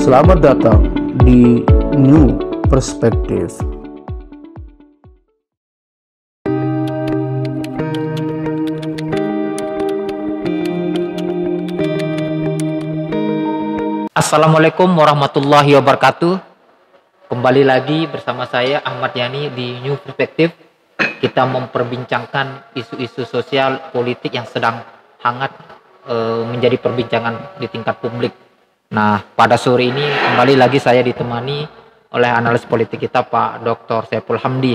Selamat datang di New Perspective. Assalamualaikum warahmatullahi wabarakatuh. Kembali lagi bersama saya Ahmad Yani di New Perspective. Kita memperbincangkan isu-isu sosial politik yang sedang hangat menjadi perbincangan di tingkat publik. Nah, pada sore ini kembali lagi saya ditemani oleh analis politik kita Pak Dr. Saiful Hamdi.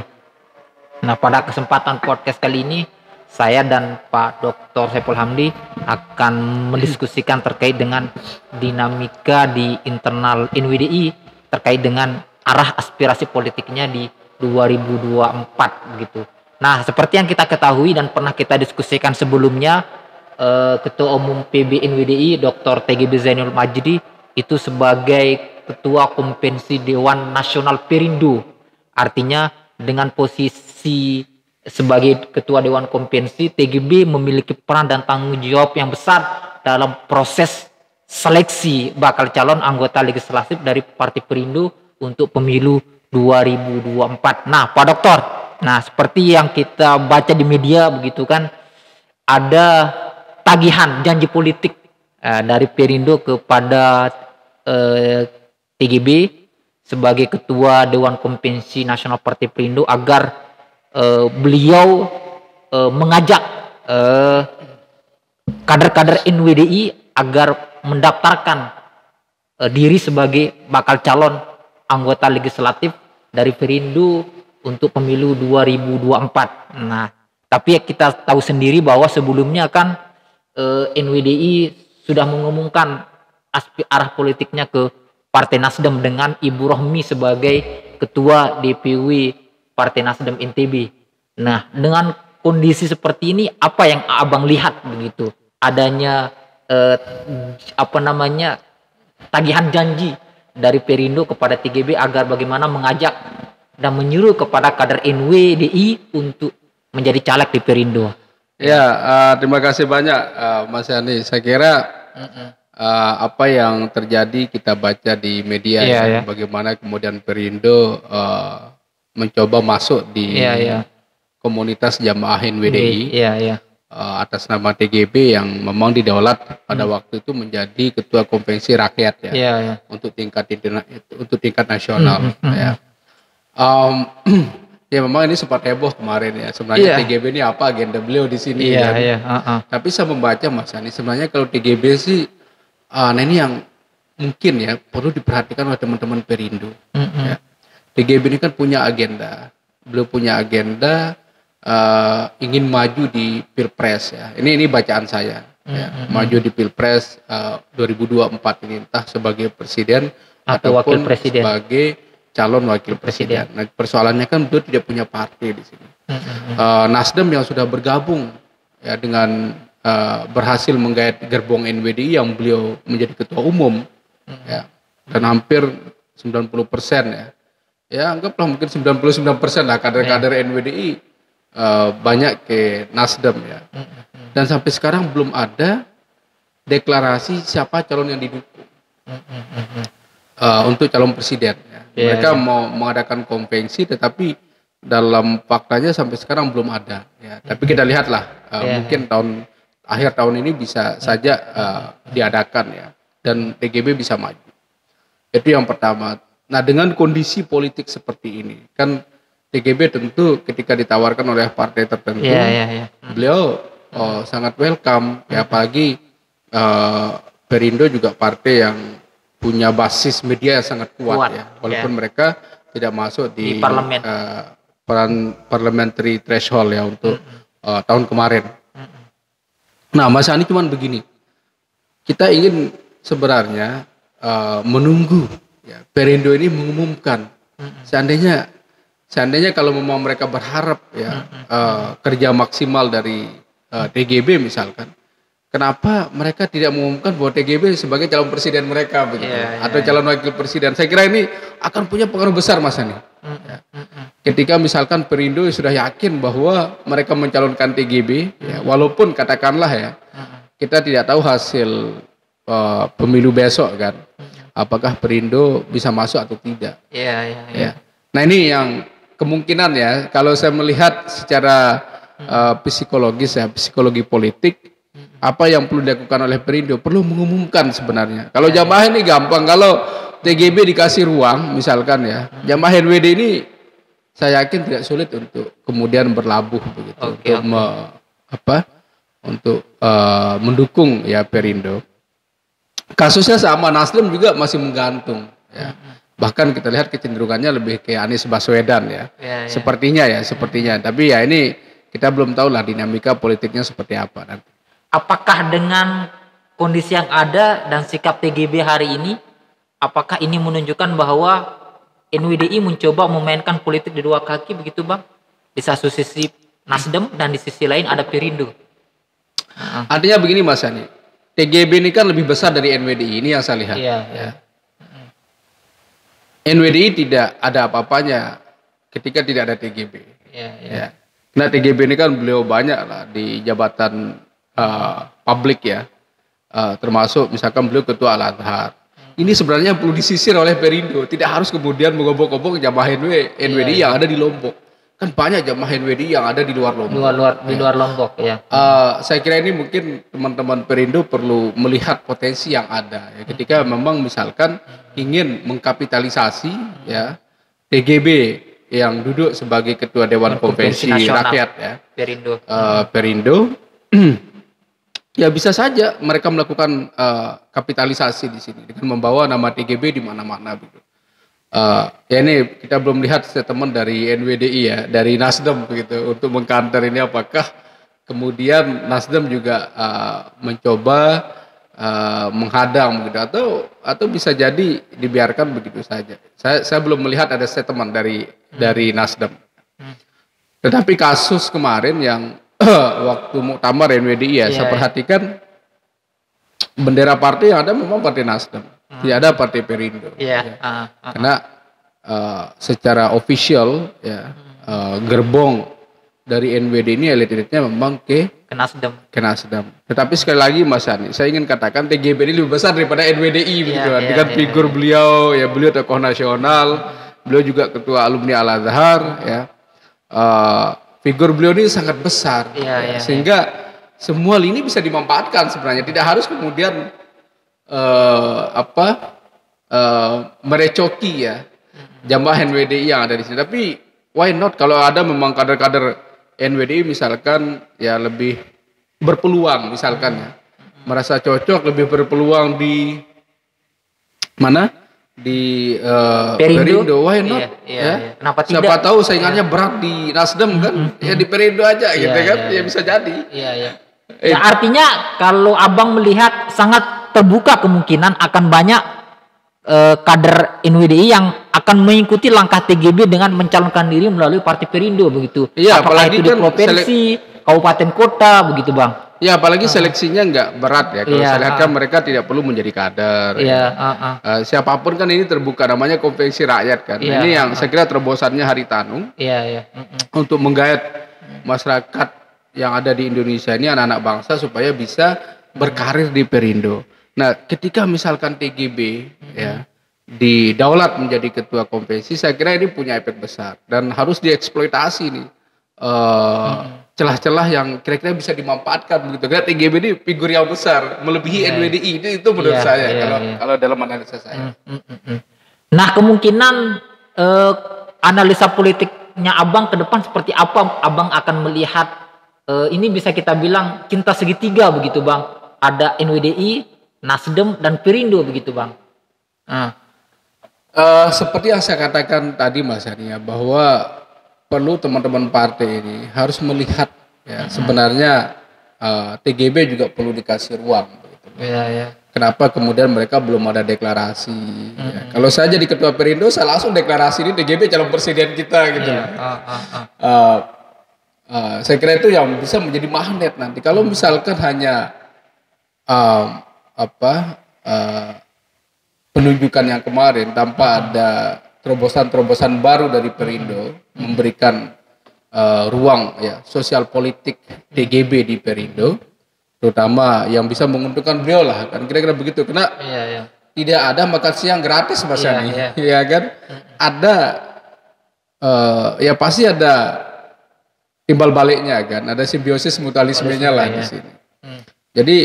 Nah, pada kesempatan podcast kali ini saya dan Pak Dr. Saiful Hamdi akan mendiskusikan terkait dengan dinamika di internal NWDI terkait dengan arah aspirasi politiknya di 2024 gitu. Nah, seperti yang kita ketahui dan pernah kita diskusikan sebelumnya, Ketua Umum PB NWDI Dr. TGB Zainul Majdi itu sebagai Ketua Konvensi Dewan Nasional Perindo. Artinya dengan posisi sebagai Ketua Dewan Konvensi, TGB memiliki peran dan tanggung jawab yang besar dalam proses seleksi bakal calon anggota legislatif dari Partai Perindo untuk pemilu 2024. Nah, Pak Dokter, nah seperti yang kita baca di media begitu kan, ada tagihan janji politik dari Perindo kepada TGB sebagai Ketua Dewan Konvensi Nasional Partai Perindo agar beliau mengajak kader-kader NWDI agar mendaftarkan diri sebagai bakal calon anggota legislatif dari Perindo untuk pemilu 2024. Nah, tapi kita tahu sendiri bahwa sebelumnya kan NWDI sudah mengumumkan arah politiknya ke Partai Nasdem dengan Ibu Rohmi sebagai Ketua DPW Partai Nasdem NTB. Nah, dengan kondisi seperti ini, apa yang Abang lihat begitu? Adanya tagihan janji dari Perindo kepada TGB agar bagaimana mengajak dan menyuruh kepada kader NWDI untuk menjadi caleg di Perindo. Ya, terima kasih banyak Mas Yani. Saya kira apa yang terjadi kita baca di media bagaimana kemudian Perindo mencoba masuk di komunitas jamaah NWDI atas nama TGB yang memang didaulat pada waktu itu menjadi Ketua Konvensi Rakyat untuk tingkat nasional. Ya memang ini sempat heboh kemarin ya. Sebenarnya TGB ini apa agenda beliau di sini Tapi saya membaca Mas Yani, sebenarnya kalau TGB sih nah ini yang mungkin ya perlu diperhatikan oleh teman-teman Perindo. TGB ini kan punya agenda. Beliau punya agenda ingin maju di Pilpres ya. Ini bacaan saya maju di Pilpres 2024 ini entah sebagai presiden atau wakil presiden, sebagai calon wakil presiden. Nah, persoalannya kan beliau tidak punya partai di sini. Nasdem yang sudah bergabung ya dengan berhasil menggait gerbong NWDI yang beliau menjadi ketua umum ya, dan hampir 90% ya anggaplah mungkin 99% lah kader-kader NWDI banyak ke Nasdem ya. Dan sampai sekarang belum ada deklarasi siapa calon yang didukung untuk calon presiden ya. Mereka mau mengadakan konvensi tetapi dalam faktanya sampai sekarang belum ada ya. Tapi kita lihatlah mungkin akhir tahun ini bisa saja diadakan ya, dan TGB bisa maju. Itu yang pertama. Nah, dengan kondisi politik seperti ini kan TGB tentu ketika ditawarkan oleh partai tertentu beliau sangat welcome ya, apalagi Perindo juga partai yang punya basis media yang sangat kuat ya, walaupun mereka tidak masuk di parlemen parliamentary threshold ya untuk tahun kemarin. Nah, Mas Yani cuman begini, kita ingin sebenarnya menunggu ya, Perindo ini mengumumkan. Seandainya kalau memang mereka berharap ya kerja maksimal dari TGB misalkan, kenapa mereka tidak mengumumkan bahwa TGB sebagai calon presiden mereka begitu, atau calon wakil presiden? Saya kira ini akan punya pengaruh besar Mas Yani. Ketika misalkan Perindo sudah yakin bahwa mereka mencalonkan TGB, ya, walaupun katakanlah ya kita tidak tahu hasil pemilu besok kan, apakah Perindo bisa masuk atau tidak. Iya. Nah ini yang kemungkinan ya, kalau saya melihat secara psikologis ya, psikologi politik, apa yang perlu dilakukan oleh Perindo perlu mengumumkan sebenarnya. Kalau jamaah ini gampang, kalau TGB dikasih ruang misalkan ya, jamaah NWD ini saya yakin tidak sulit untuk kemudian berlabuh begitu untuk mendukung ya Perindo. Kasusnya sama, Nasdem juga masih menggantung ya. Bahkan kita lihat kecenderungannya lebih ke Anies Baswedan ya. Sepertinya. Tapi ya ini kita belum tahu lah dinamika politiknya seperti apa nanti. Apakah dengan kondisi yang ada dan sikap TGB hari ini, apakah ini menunjukkan bahwa NWDI mencoba memainkan politik di dua kaki begitu Bang? Di satu sisi Nasdem dan di sisi lain ada Perindo. Artinya begini Mas Ani, TGB ini kan lebih besar dari NWDI, ini yang saya lihat. Ya. NWDI tidak ada apa-apanya ketika tidak ada TGB. Ya. Nah TGB ini kan beliau banyak lah di jabatan publik ya, termasuk misalkan beliau ketua Al-Azhar. Ini sebenarnya perlu disisir oleh Perindo, tidak harus kemudian mengobok-obok jamaah NWDI yang ada di Lombok. Kan banyak jamaah NWDI yang ada di luar Lombok. Di luar Lombok ya. Saya kira ini mungkin teman-teman Perindo perlu melihat potensi yang ada ya, ketika memang misalkan ingin mengkapitalisasi ya TGB yang duduk sebagai ketua Dewan Konvensi Rakyat ya, Perindo. Ya bisa saja mereka melakukan kapitalisasi di sini dengan membawa nama TGB di mana-mana begitu. Ya ini kita belum lihat statement dari NWDI ya, dari Nasdem begitu untuk mengkanter ini, apakah kemudian Nasdem juga mencoba menghadang begitu atau bisa jadi dibiarkan begitu saja. Saya belum melihat ada statement dari Nasdem. Tetapi kasus kemarin yang waktu muktamar NWDI ya, saya perhatikan bendera partai yang ada memang partai Nasdem, tidak ada partai Perindo. Karena secara official ya gerbong dari NWD ini elit-elitnya memang ke Nasdem. Tetapi sekali lagi Mas Ani, saya ingin katakan TGB ini lebih besar daripada NWDI begitu kan. Dengan figur beliau ya, beliau tokoh nasional, beliau juga ketua alumni Al-Azhar ya. Figur beliau ini sangat besar, sehingga semua lini bisa dimanfaatkan sebenarnya. Tidak harus kemudian merecoki ya jamaah NWDI yang ada di sini. Tapi why not kalau ada memang kader-kader NWDI misalkan ya lebih berpeluang misalkan ya, merasa cocok lebih berpeluang di mana? Di Perindo, why not? Kenapa tidak? Siapa tahu saingannya berat di Nasdem kan, ya di Perindo aja gitu kan, ya bisa jadi. Ya, artinya kalau Abang melihat sangat terbuka kemungkinan akan banyak kader NWDI yang akan mengikuti langkah TGB dengan mencalonkan diri melalui Partai Perindo begitu. Iya, apakah apalagi itu di provinsi, kabupaten, kota begitu Bang. Ya apalagi seleksinya nggak berat ya. Kalau saya lihat kan mereka tidak perlu menjadi kader. Siapapun kan ini terbuka, namanya konvensi rakyat kan. Ini yang saya kira terobosannya Haritanu. Untuk menggayat masyarakat yang ada di Indonesia ini, anak-anak bangsa supaya bisa berkarir di Perindo. Nah ketika misalkan TGB ya didaulat menjadi ketua konvensi, saya kira ini punya efek besar dan harus dieksploitasi nih. Celah-celah yang kira-kira bisa dimanfaatkan begitu. Karena TGB ini figur yang besar, melebihi NWDI. Itu menurut saya kalau dalam analisa saya. Nah, kemungkinan analisa politiknya Abang ke depan seperti apa? Abang akan melihat ini bisa kita bilang cinta segitiga begitu, Bang. Ada NWDI, Nasdem dan Perindo begitu, Bang. Seperti yang saya katakan tadi Mas Ania, bahwa perlu teman-teman partai ini harus melihat ya sebenarnya TGB juga perlu dikasih ruang begitu. Kenapa kemudian mereka belum ada deklarasi ya. Kalau saya jadi ketua Perindo, saya langsung deklarasi ini TGB calon presiden kita gitu. Saya kira itu yang bisa menjadi magnet nanti. Kalau misalkan hanya penunjukan yang kemarin tanpa ada terobosan-terobosan baru dari Perindo memberikan ruang ya sosial politik TGB di Perindo, terutama yang bisa menguntungkan beliau lah kan, kira-kira begitu. Karena tidak ada makan siang gratis Mas Iya, Yani, iya. ya kan? Ada ya pasti ada timbal baliknya kan, ada simbiosis mutualismenya lah di Iya. sini. Jadi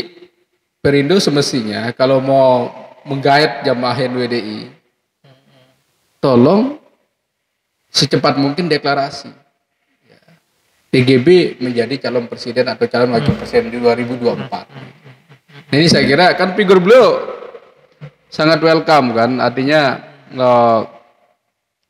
Perindo semestinya kalau mau menggait jamaah NWDI, tolong secepat mungkin deklarasi. TGB menjadi calon presiden atau calon wakil presiden di 2024. Nah, ini saya kira kan figur beliau sangat welcome kan, artinya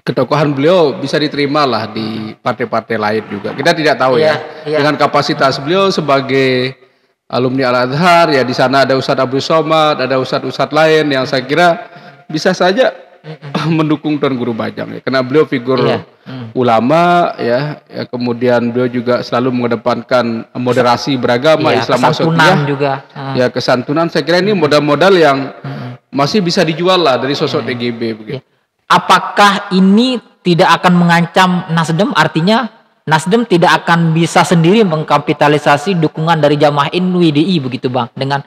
ketokohan beliau bisa diterima lah di partai-partai lain juga. Kita tidak tahu Iya, iya. dengan kapasitas beliau sebagai alumni Al-Azhar, ya di sana ada Ustadz Abdul Somad, ada ustadz-ustadz lain yang saya kira bisa saja mendukung Tuan Guru Bajang ya, karena beliau figur Iya. ulama ya, kemudian beliau juga selalu mengedepankan moderasi beragama, Iya, Islam kesantunan wasatiyah, juga. ya kesantunan. Saya kira ini modal-modal yang masih bisa dijual lah dari sosok TGB begitu. Apakah ini tidak akan mengancam Nasdem? Artinya Nasdem tidak akan bisa sendiri mengkapitalisasi dukungan dari jamaah NWDI begitu Bang, dengan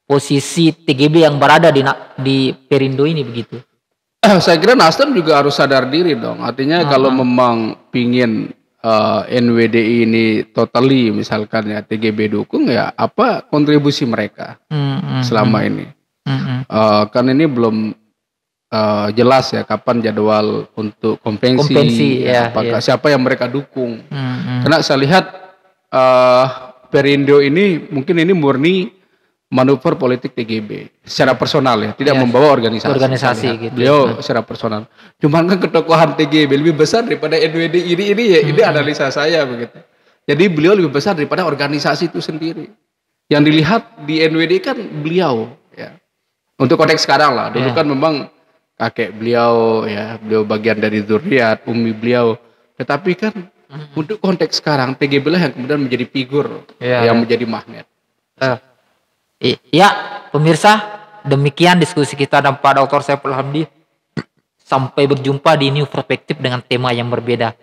posisi TGB yang berada di Perindo ini begitu. Saya kira Nasdem juga harus sadar diri dong. Artinya kalau memang pingin NWDI ini totally misalkan ya TGB dukung, ya apa kontribusi mereka selama ini. Kan ini belum jelas ya kapan jadwal untuk konvensi, ya, apakah iya. siapa yang mereka dukung. Karena saya lihat Perindo ini mungkin ini murni manuver politik TGB secara personal ya, tidak Iya, membawa organisasi. organisasi Saya lihat. gitu. Beliau secara personal. Cuman kan ketokohan TGB lebih besar daripada NWDI ini ya, ini analisa saya begitu. Jadi beliau lebih besar daripada organisasi itu sendiri. Yang dilihat di NWDI kan beliau ya. Untuk konteks sekarang lah. Dulu kan memang kakek beliau ya, beliau bagian dari zuriat, umi beliau. Tetapi kan untuk konteks sekarang TGB lah yang kemudian menjadi figur yang menjadi magnet. Ya, pemirsa, demikian diskusi kita dan Pak Dr. Saiful Hamdi. Sampai berjumpa di New Perspective dengan tema yang berbeda.